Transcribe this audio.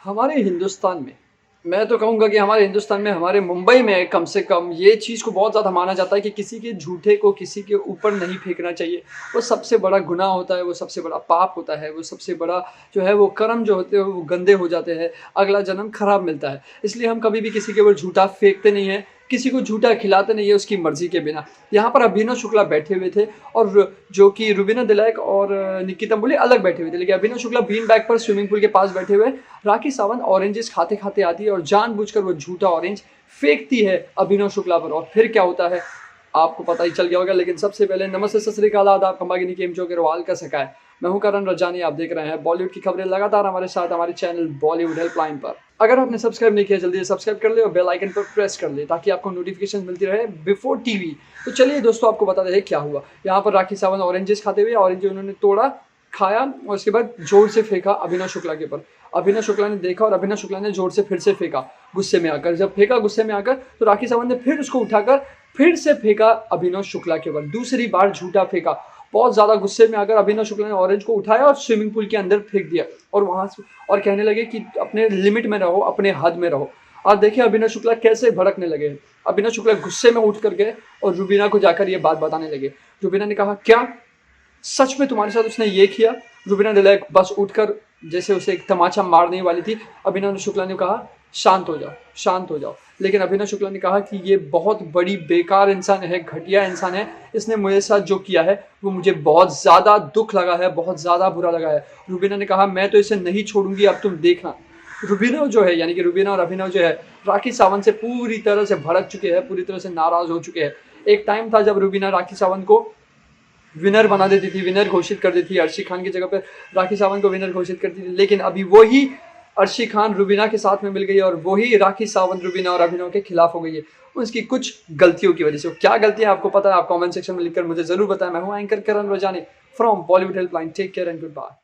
हमारे हिंदुस्तान में, मैं तो कहूँगा कि हमारे हिंदुस्तान में, हमारे मुंबई में कम से कम ये चीज़ को बहुत ज़्यादा माना जाता है कि किसी के झूठे को किसी के ऊपर नहीं फेंकना चाहिए। वो सबसे बड़ा गुनाह होता है, वो सबसे बड़ा पाप होता है, वो सबसे बड़ा जो है वो कर्म जो होते हैं वो गंदे हो जाते हैं, अगला जन्म खराब मिलता है। इसलिए हम कभी भी किसी के ऊपर झूठा फेंकते नहीं हैं, किसी को झूठा खिलाते नहीं है उसकी मर्ज़ी के बिना। यहाँ पर अभिनव शुक्ला बैठे हुए थे और जो कि रुबीना दिलैक और निक्की तंबुली अलग बैठे हुए थे, लेकिन अभिनव शुक्ला बीन बैग पर स्विमिंग पूल के पास बैठे हुए। राखी सावंत ऑरेंजेस खाते खाते आती है और जानबूझकर वो झूठा ऑरेंज फेंकती है अभिनव शुक्ला पर, और फिर क्या होता है आपको पता ही चल गया होगा। लेकिन सबसे पहले नमस्ते, सत श्री अकाल, आदाब, खंबागिनी, केम जो गिरवाल का सका है। मैं हूं करण रजानी, आप देख रहे हैं बॉलीवुड की खबरें लगातार हमारे साथ हमारे चैनल बॉलीवुड हेल्पलाइन पर। अगर आपने सब्सक्राइब नहीं किया जल्दी से सब्सक्राइब कर ले और बेल आइकन पर प्रेस कर ले ताकि आपको नोटिफिकेशन मिलती रहे बिफोर टीवी। तो चलिए दोस्तों, आपको बता दें क्या हुआ। यहाँ पर राखी सावंत ऑरेंजेस खाते हुए, ऑरेंज उन्होंने तोड़ा, खाया और उसके बाद जोर से फेंका अभिनव शुक्ला के ऊपर। अभिनव शुक्ला ने देखा और अभिनव शुक्ला ने जोर से फिर से फेंका गुस्से में आकर। जब फेंका गुस्से में आकर तो राखी सावंत ने फिर उसको उठाकर फिर से फेंका अभिनव शुक्ला के ऊपर। दूसरी बार झूठा फेंका। बहुत ज्यादा गुस्से में आकर अभिनव शुक्ला ने ऑरेंज को उठाया और स्विमिंग पूल के अंदर फेंक दिया और वहां से और कहने लगे कि अपने लिमिट में रहो, अपने हद में रहो। और देखिए अभिनव शुक्ला कैसे भड़कने लगे। अभिनव शुक्ला गुस्से में उठ कर गए और रुबीना को जाकर ये बात बताने लगे। रुबीना ने कहा, क्या सच में तुम्हारे साथ उसने ये किया? रुबीना दिलैक बस उठकर जैसे उसे एक तमाचा मारने वाली थी। अभिनव शुक्ला ने कहा, शांत हो जाओ, शांत हो जाओ। लेकिन अभिनव शुक्ला ने कहा कि ये बहुत बड़ी बेकार इंसान है, घटिया इंसान है, इसने मेरे साथ जो किया है वो मुझे बहुत ज़्यादा दुख लगा है, बहुत ज़्यादा बुरा लगा है। रुबीना ने कहा, मैं तो इसे नहीं छोड़ूंगी, अब तुम देखना। रुबीना जो है, यानी कि रुबीना और अभिनव जो है, राखी सावंत से पूरी तरह से भड़क चुके हैं, पूरी तरह से नाराज़ हो चुके हैं। एक टाइम था जब रुबीना राखी सावंत को विनर बना देती थी, विनर घोषित कर देती थी, अर्शी खान की जगह पर राखी सावंत को विनर घोषित करती थी। लेकिन अभी वही अर्शी खान रुबीना के साथ में मिल गई और वही राखी सावंत रुबीना और अभिनव के खिलाफ हो गई है उसकी कुछ गलतियों की वजह से। क्या गलतियां आपको पता है? आप कमेंट सेक्शन में लिखकर मुझे जरूर बताएं। मैं हूं anchor Karan Rajani from Bollywood helpline. Take care and good bye.